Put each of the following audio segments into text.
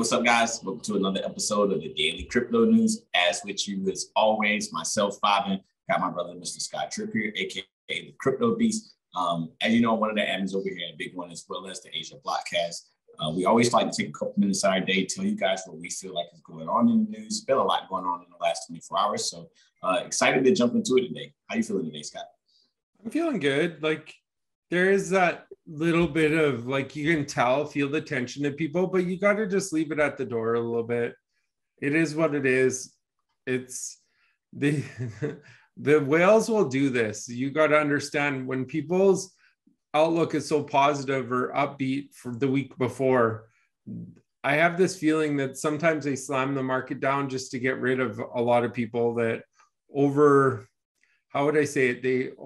what's up, guys? Welcome to another episode of the Daily Crypto News. As with you, as always, myself, Fabian, got my brother, Mr. Scott Tripp here, aka the Crypto Beast. As you know, one of the admins over here at BigONE, as well as the Asia Blockcast. We always like to take a couple minutes out of our day, tell you guys what we feel like is going on in the news. There's been a lot going on in the last 24 hours, so excited to jump into it today. How you feeling today, Scott? I'm feeling good. Like, there is that little bit of, like, you can feel the tension in people, but you got to just leave it at the door a little bit. It is what it is. It's the the whales will do this. You got to understand, when people's outlook is so positive or upbeat for the week before, I have this feeling that sometimes they slam the market down just to get rid of a lot of people that how would I say it?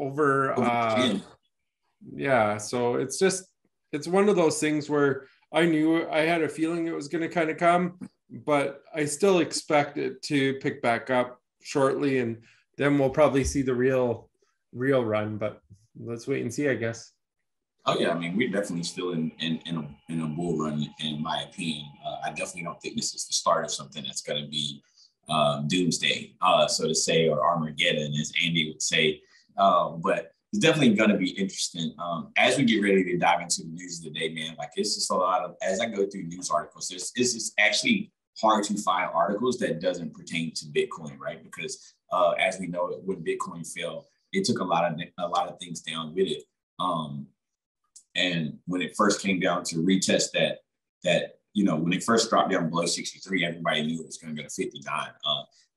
Yeah. So it's one of those things where I had a feeling it was going to kind of come, but I still expect it to pick back up shortly. And then we'll probably see the real run, but let's wait and see, I guess. Oh yeah, I mean, we're definitely still in a bull run, in my opinion. I definitely don't think this is the start of something that's going to be doomsday, so to say, or Armageddon, as Andy would say. But it's definitely going to be interesting as we get ready to dive into the news of the day, man. Like, it's just a lot of, as I go through news articles, it's just actually hard to find articles that doesn't pertain to Bitcoin, right? Because as we know, when Bitcoin fell, it took a lot of things down with it. And when it first came down to retest that when it first dropped down below 63, everybody knew it was going to go to 59.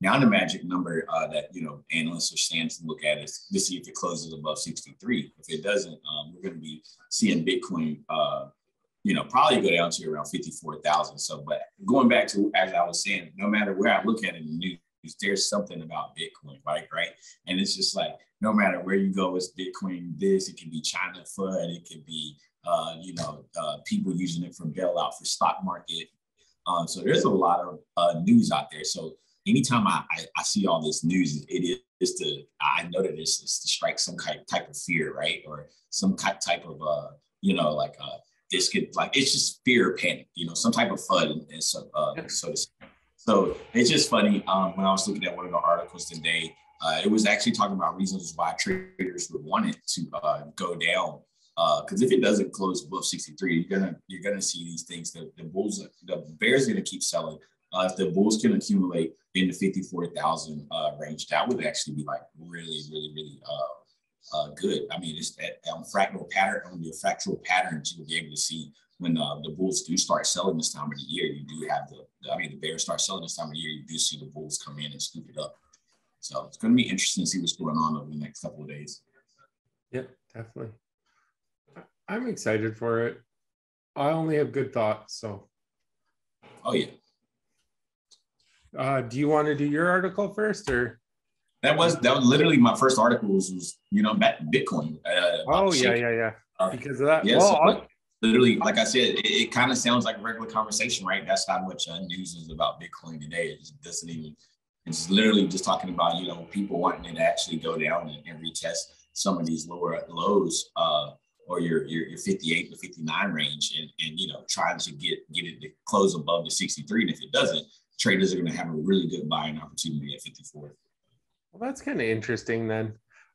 Now the magic number that analysts are saying to look at is to see if it closes above 63. If it doesn't, we're going to be seeing Bitcoin probably go down to around 54,000. So, but going back to, as I was saying, no matter where I look at it in the news, there's something about Bitcoin, right? And it's just like, no matter where you go, it's Bitcoin this. It can be China FUD. It could be, people using it for bailout for stock market. So there's a lot of news out there. So anytime I see all this news, I know that it's to strike some type of fear, right? Or some type of, this could, like, it's just fear or panic, some type of FUD. And so it's just funny. When I was looking at one of the articles today, it was actually talking about reasons why traders would want it to go down. Because if it doesn't close above 63, you're gonna see these things. The bears are gonna keep selling. If the bulls can accumulate in the 54,000 range, that would actually be like really, really, really good. I mean, it's on fractal patterns, you'll be able to see when the bulls do start selling this time of the year. You do have the bears start selling this time of the year. You do see the bulls come in and scoop it up. So it's going to be interesting to see what's going on over the next couple of days. Yeah, definitely. I'm excited for it. I only have good thoughts. So. Oh yeah. Do you want to do your article first, or? That was literally my first article was Bitcoin. Yeah. Because of that. Yeah. Well, literally, like I said, it kind of sounds like a regular conversation, right? That's how much news is about Bitcoin today. It doesn't even. It's literally just talking about, people wanting it to actually go down and retest some of these lower lows, or your 58 to 59 range, and trying to get it to close above the 63. And if it doesn't, traders are going to have a really good buying opportunity at 54. Well, that's kind of interesting then.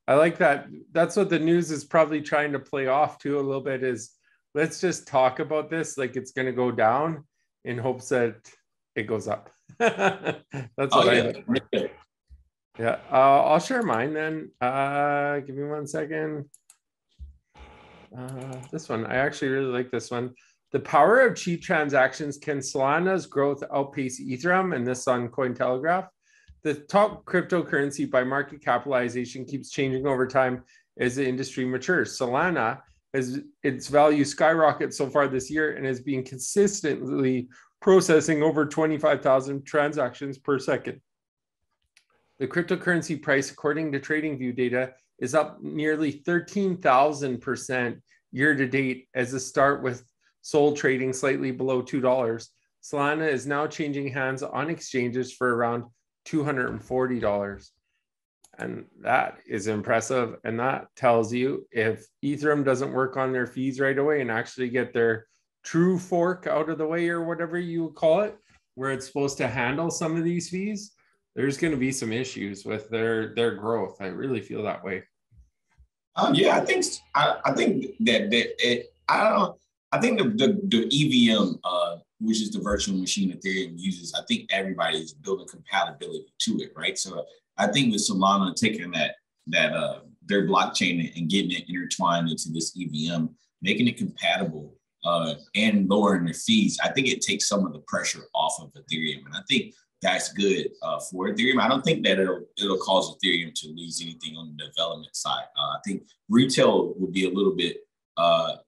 I like that. That's what the news is probably trying to play off to a little bit, is let's just talk about this like it's going to go down in hopes that it goes up. That's what I think. Yeah, I'll share mine then. Give me 1 second. This one, I actually really like this one. The power of cheap transactions. Can Solana's growth outpace Ethereum? And this on Cointelegraph. The top cryptocurrency by market capitalization keeps changing over time as the industry matures. Solana has its value skyrocket so far this year and has been consistently processing over 25,000 transactions per second. The cryptocurrency price, according to TradingView data, is up nearly 13,000% year to date, as a start with SOL trading slightly below $2. Solana is now changing hands on exchanges for around $240. And that is impressive. And that tells you, if Ethereum doesn't work on their fees right away and actually get their true fork out of the way, or whatever you would call it, where it's supposed to handle some of these fees, there's going to be some issues with their growth. I really feel that way. Yeah, I think I think the EVM, which is the virtual machine Ethereum uses, I think everybody's building compatibility to it, right? So I think with Solana taking that their blockchain and getting it intertwined into this EVM, making it compatible and lowering their fees, I think it takes some of the pressure off of Ethereum, and I think that's good for Ethereum. I don't think that it'll cause Ethereum to lose anything on the development side. I think retail will be a little bit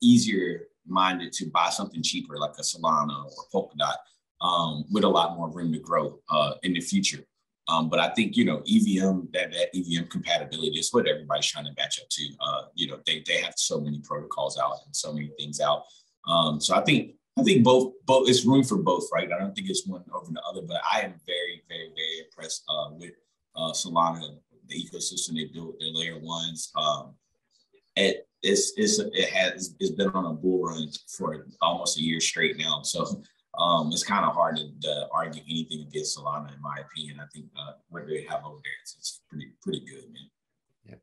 easier minded to buy something cheaper like a Solana or Polkadot with a lot more room to grow in the future. But I think, EVM, that EVM compatibility is what everybody's trying to match up to. They have so many protocols out and so many things out. So I think both it's room for both, right? I don't think it's one over the other, but I am very, very, very impressed with Solana, the ecosystem they built, their layer ones. It's been on a bull run for almost a year straight now. So it's kind of hard to argue anything against Solana, in my opinion. I think what they have over there, it's pretty good, man. Yeah.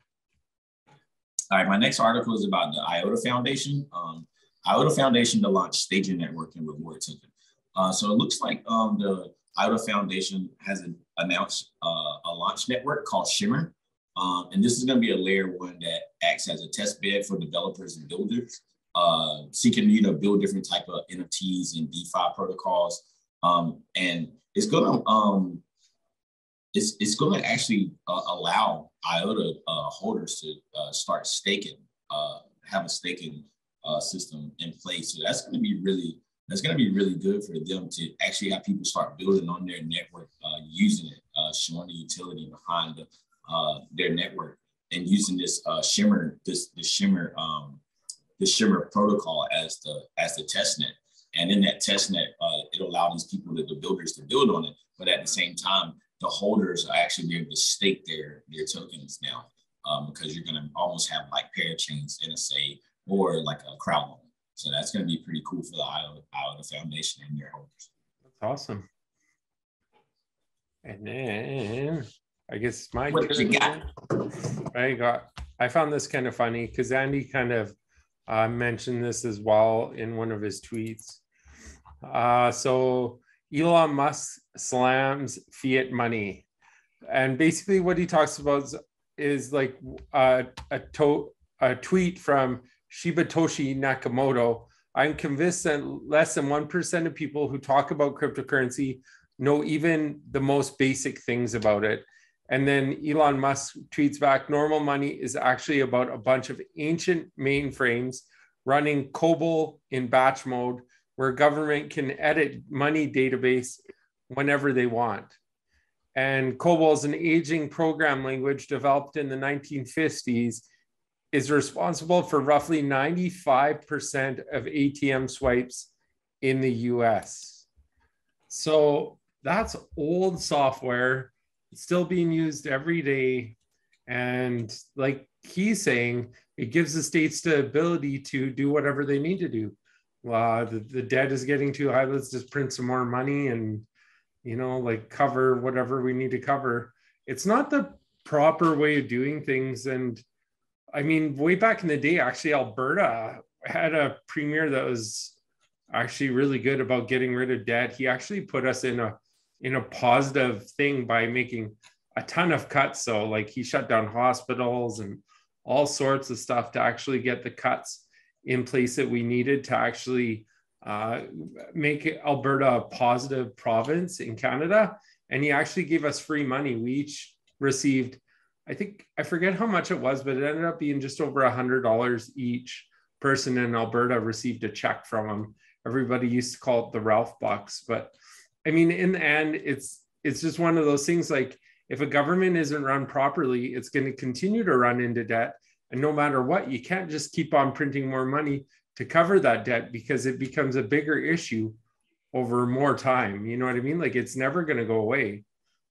All right, my next article is about the Iota Foundation. Iota Foundation to launch staging network and reward token. So it looks like the Iota Foundation has announced a launch network called Shimmer. And this is going to be a layer one that acts as a test bed for developers and builders seeking to build different type of NFTs and DeFi protocols. And it's going to actually allow Iota holders to start staking, have a staking system in place. So that's going to be really good for them to actually have people start building on their network, using it, showing the utility behind their network, and using this Shimmer, the Shimmer protocol as the test net. And in that test net, it'll allow these people, the builders, to build on it. But at the same time, the holders are actually be able to stake their tokens now, because you're going to almost have like parachains, NSA, or like a crowd loan. So that's going to be pretty cool for the Iota Foundation and their holders. That's awesome. And then I guess my what turn. You got? I found this kind of funny because Andy kind of mentioned this as well in one of his tweets. So Elon Musk slams fiat money, and basically what he talks about is like a tweet from Shibatoshi Nakamoto. I'm convinced that less than 1% of people who talk about cryptocurrency know even the most basic things about it. And then Elon Musk tweets back, normal money is actually about a bunch of ancient mainframes running COBOL in batch mode, where government can edit money database whenever they want. And COBOL is an aging program language developed in the 1950s, is responsible for roughly 95% of ATM swipes in the US. So that's old software. It's still being used every day. And like he's saying, it gives the states the ability to do whatever they need to do. The debt is getting too high. Let's just print some more money and, like cover whatever we need to cover. It's not the proper way of doing things. And I mean, way back in the day, actually, Alberta had a premier that was actually really good about getting rid of debt. He actually put us in a positive thing by making a ton of cuts. So like he shut down hospitals and all sorts of stuff to actually get the cuts in place that we needed to actually make Alberta a positive province in Canada. And he actually gave us free money. We each received, I forget how much it was, but it ended up being just over $100 each person in Alberta received a check from him. Everybody used to call it the Ralph bucks. But I mean, in the end, it's just one of those things, like if a government isn't run properly, it's going to continue to run into debt. And no matter what, you can't just keep on printing more money to cover that debt, because it becomes a bigger issue over more time. You know what I mean? Like it's never going to go away.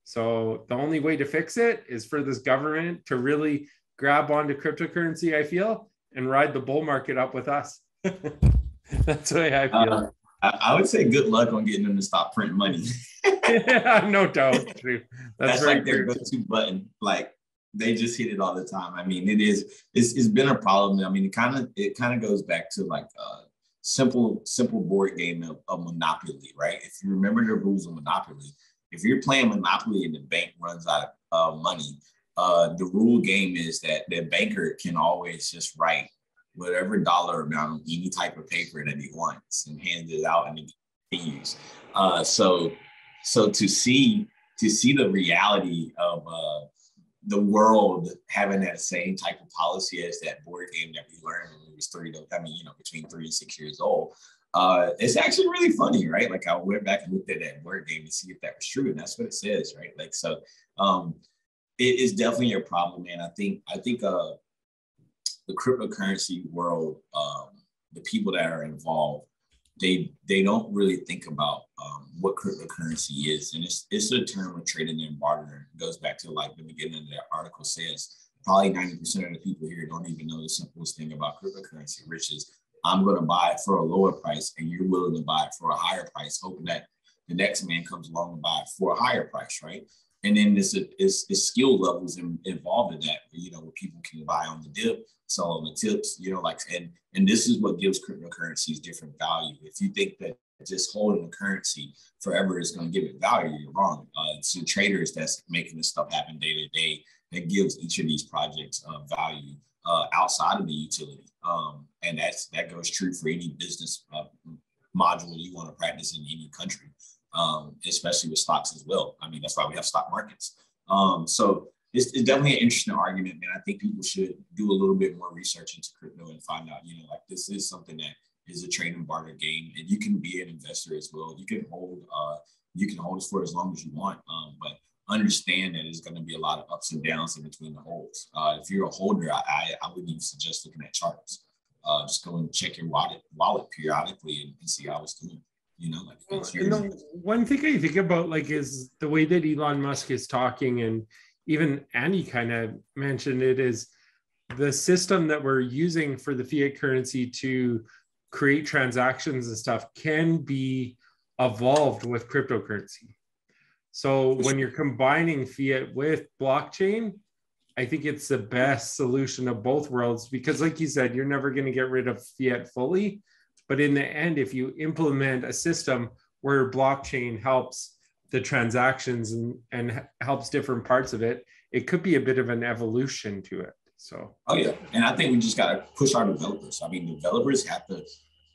So the only way to fix it is for this government to really grab onto cryptocurrency, I feel, and ride the bull market up with us. That's the way I feel. I would say good luck on getting them to stop printing money. Yeah, no doubt. True. That's like their go-to button. Like they just hit it all the time. I mean, it's been a problem. I mean, it kind of goes back to like simple board game of Monopoly, right? If you remember the rules of Monopoly, if you're playing Monopoly and the bank runs out of money, the rule game is that the banker can always just write whatever dollar amount on any type of paper that he wants and hand it out and it continues. So to see the reality of the world having that same type of policy as that board game that we learned when we was between 3 and 6 years old, it's actually really funny, right? Like I went back and looked at that board game to see if that was true, and that's what it says, right? Like so, it is definitely a problem, man. I think the cryptocurrency world, the people that are involved, they don't really think about what cryptocurrency is, and it's a term of trading and bartering. It goes back to like the beginning of that article says. Probably 90% of the people here don't even know the simplest thing about cryptocurrency, which is I'm going to buy it for a lower price, and you're willing to buy it for a higher price, hoping that the next man comes along and buy it for a higher price, right? And then this is skill levels involved in that, where people can buy on the dip, sell on the tips, and this is what gives cryptocurrencies different value. If you think that just holding the currency forever is going to give it value, you're wrong. It's the traders that's making this stuff happen day to day that gives each of these projects value outside of the utility. And that goes true for any business module you want to practice in any country. Especially with stocks as well. I mean, that's why we have stock markets. So it's definitely an interesting argument, man. I think people should do a little bit more research into crypto and find out, like this is something that is a trade and barter game, and you can be an investor as well. You can hold it for as long as you want, but understand that there's going to be a lot of ups and downs in between the holds. If you're a holder, I wouldn't even suggest looking at charts. Just go and check your wallet periodically and see how it's doing. One thing I think about is the way that Elon Musk is talking, and even Annie kind of mentioned it, is the system that we're using for the fiat currency to create transactions and stuff can be evolved with cryptocurrency. So when you're combining fiat with blockchain, I think it's the best solution of both worlds, because like you said, you're never going to get rid of fiat fully. But in the end, if you implement a system where blockchain helps the transactions and helps different parts of it, it could be a bit of an evolution to it. So. Oh yeah, and I think we just got to push our developers. I mean, developers have to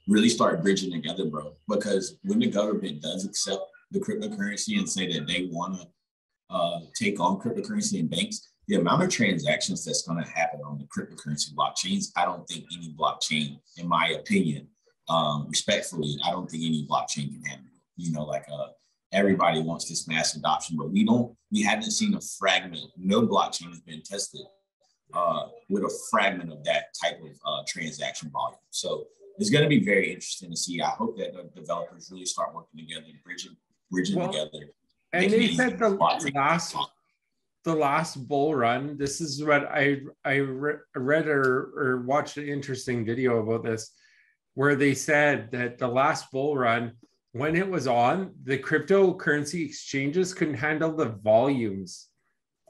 really start bridging together, bro. Because when the government does accept the cryptocurrency and say that they want to take on cryptocurrency and banks, the amount of transactions that's going to happen on the cryptocurrency blockchains, I don't think any blockchain, in my opinion, respectfully, I don't think any blockchain can handle it. Everybody wants this mass adoption, but we haven't seen a fragment. No blockchain has been tested with a fragment of that type of transaction volume. So it's going to be very interesting to see. I hope that the developers really start working together, bridging together. And they said the last bull run, this is what I read or watched an interesting video about this, where they said that the last bull run, when it was on, the cryptocurrency exchanges couldn't handle the volumes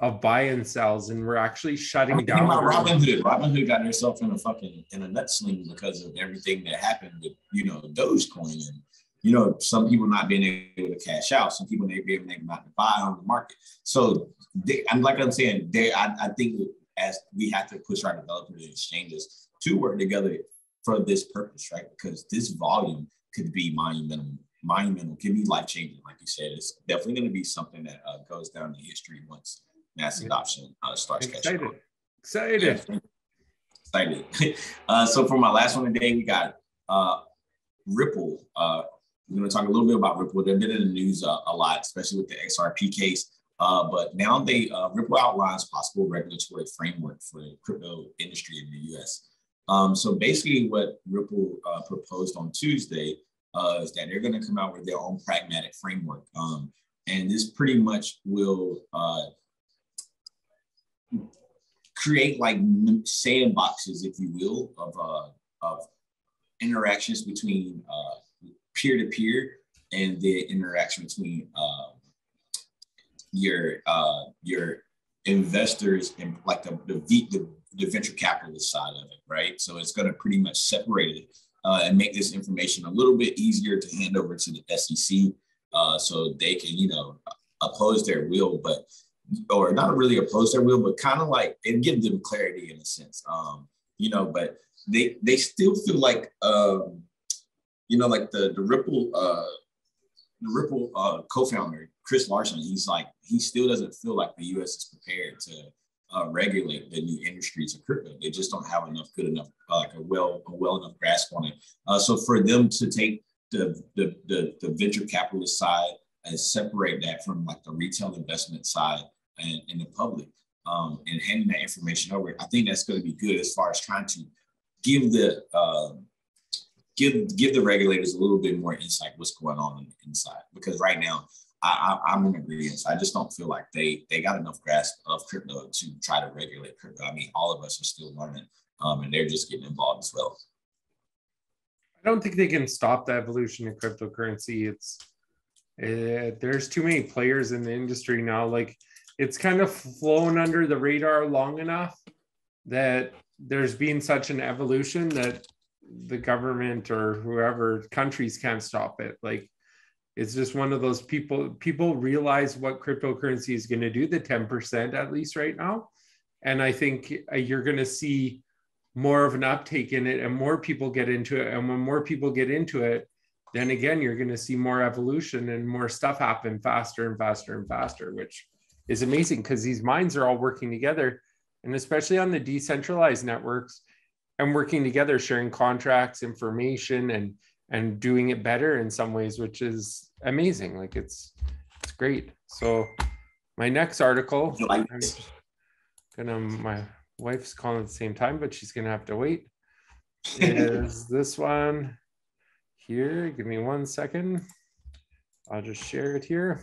of buy and sells, and we're actually shutting down. Robinhood got herself in a nut sling because of everything that happened with Dogecoin, and some people not being able to cash out, some people not being able to buy on the market. So I think as we have to push our developers and exchanges to work together for this purpose, right? Because this volume could be monumental, could be life-changing. Like you said, it's definitely going to be something that goes down in history once mass adoption starts catching on. Excited. So for my last one today, we got Ripple. We're going to talk a little bit about Ripple. They've been in the news a lot, especially with the XRP case. But now Ripple outlines possible regulatory framework for the crypto industry in the U.S. So basically what Ripple proposed on Tuesday is that they're going to come out with their own pragmatic framework. And this pretty much will create like sandboxes, if you will, of interactions between peer-to-peer and the interaction between your investors and like the venture capitalist side of it, right? So it's going to pretty much separate it and make this information a little bit easier to hand over to the SEC, so they can, oppose their will, or not really oppose their will, but kind of like it gives them clarity in a sense, but they still feel like, like the Ripple co-founder, Chris Larson, he still doesn't feel like the U.S. is prepared to regulate the new industries of crypto. They just don't have good enough, like a well enough grasp on it. So for them to take the venture capitalist side and separate that from like the retail investment side and the public, and handing that information over, I think that's going to be good as far as trying to give the regulators a little bit more insight what's going on the inside. Because right now, I'm in agreement. I just don't feel like they got enough grasp of crypto to try to regulate crypto. I mean, all of us are still learning, and they're just getting involved as well. I don't think they can stop the evolution of cryptocurrency. There's too many players in the industry now. Like, it's kind of flown under the radar long enough that there's been such an evolution that the government or whoever, countries can't stop it. Like, it's just one of those people realize what cryptocurrency is going to do, the 10% at least right now. And I think you're going to see more of an uptake in it and more people get into it. And when more people get into it, then again, you're going to see more evolution and more stuff happen faster and faster and faster, which is amazing because these minds are all working together. And especially on the decentralized networks and working together, sharing contracts, information, and doing it better in some ways, which is amazing. Like, it's great. So my next article, my wife's calling at the same time, but she's gonna have to wait, is this one here. Give me 1 second. I'll just share it here.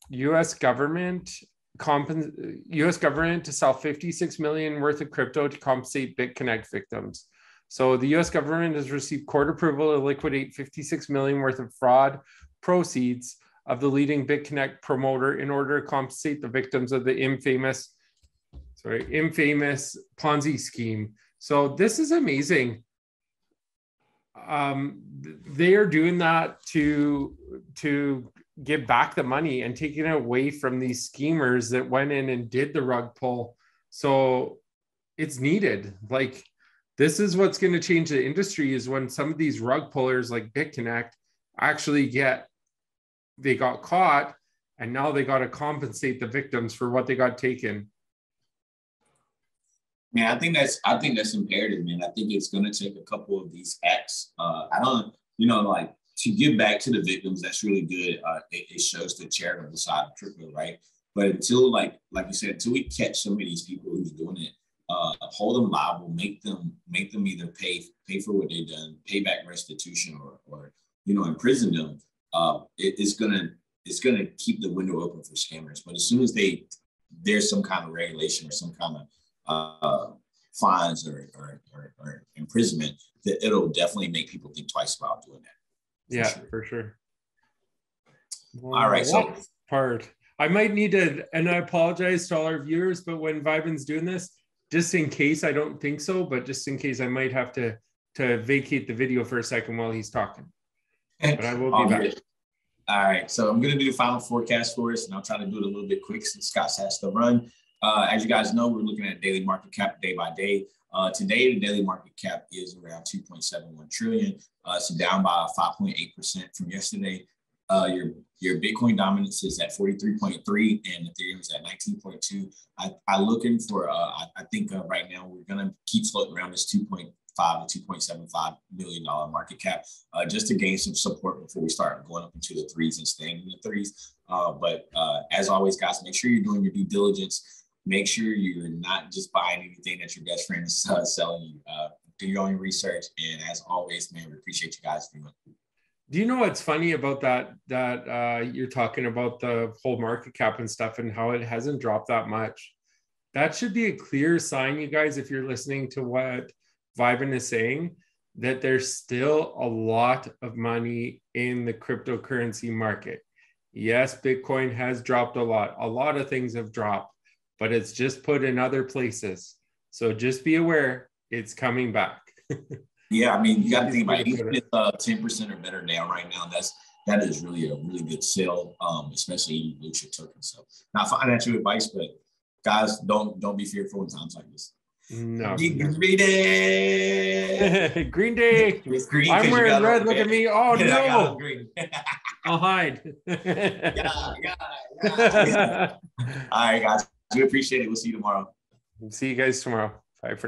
U.S. government to sell 56 million worth of crypto to compensate BitConnect victims. So the U.S. government has received court approval to liquidate 56 million worth of fraud proceeds of the leading BitConnect promoter in order to compensate the victims of the infamous Ponzi scheme. So this is amazing. They are doing that to give back the money and taking it away from these schemers that went in and did the rug pull. So it's needed. Like, this is what's going to change the industry, is when some of these rug pullers like BitConnect actually they got caught, and now they got to compensate the victims for what they got taken. Man, I think that's imperative, man. I think it's going to take a couple of these acts. To give back to the victims, that's really good. It shows the charitable side of crypto, right? But until, like you said, until we catch some of these people who's doing it, hold them liable, make them either pay for what they've done, pay back restitution, or imprison them. It's gonna keep the window open for scammers. But as soon as there's some kind of regulation or some kind of fines or imprisonment, that it'll definitely make people think twice about doing that. For sure. Well, all right, so part I might need to, and I apologize to all our viewers, but when Viben's doing this, just in case, I don't think so, but just in case, I might have to vacate the video for a second while he's talking. But I will be back. All right, so I'm going to do the final forecast for us, and I'll try to do it a little bit quick since Scott has to run. As you guys know, we're looking at daily market cap day by day. Today, the daily market cap is around 2.71 trillion. So down by 5.8% from yesterday. Your Bitcoin dominance is at 43.3 and Ethereum is at 19.2. I'm looking for, I think right now we're going to keep floating around this 2.5 to 2.75 million dollar market cap, just to gain some support before we start going up into the threes and staying in the threes. But as always, guys, make sure you're doing your due diligence. Make sure you're not just buying anything that your best friend is selling you. Do your own research. And as always, man, we appreciate you guys doing it. Do you know what's funny about that you're talking about the whole market cap and stuff and how it hasn't dropped that much? That should be a clear sign, you guys, if you're listening to what Vibin is saying, that there's still a lot of money in the cryptocurrency market. Yes, Bitcoin has dropped a lot. A lot of things have dropped, but it's just put in other places. So just be aware, it's coming back. Yeah, I mean, you got to think about it. Even if 10% or better down right now, that is really a really good sell, especially blue chip tokens. So not financial advice, but guys, don't be fearful in times like this. No. Green Day. Green Day. It's green. I'm wearing red. Look at me. Oh yeah, no. Green. I'll hide. Yeah. All right, guys. We appreciate it. We'll see you tomorrow. See you guys tomorrow. Bye for now.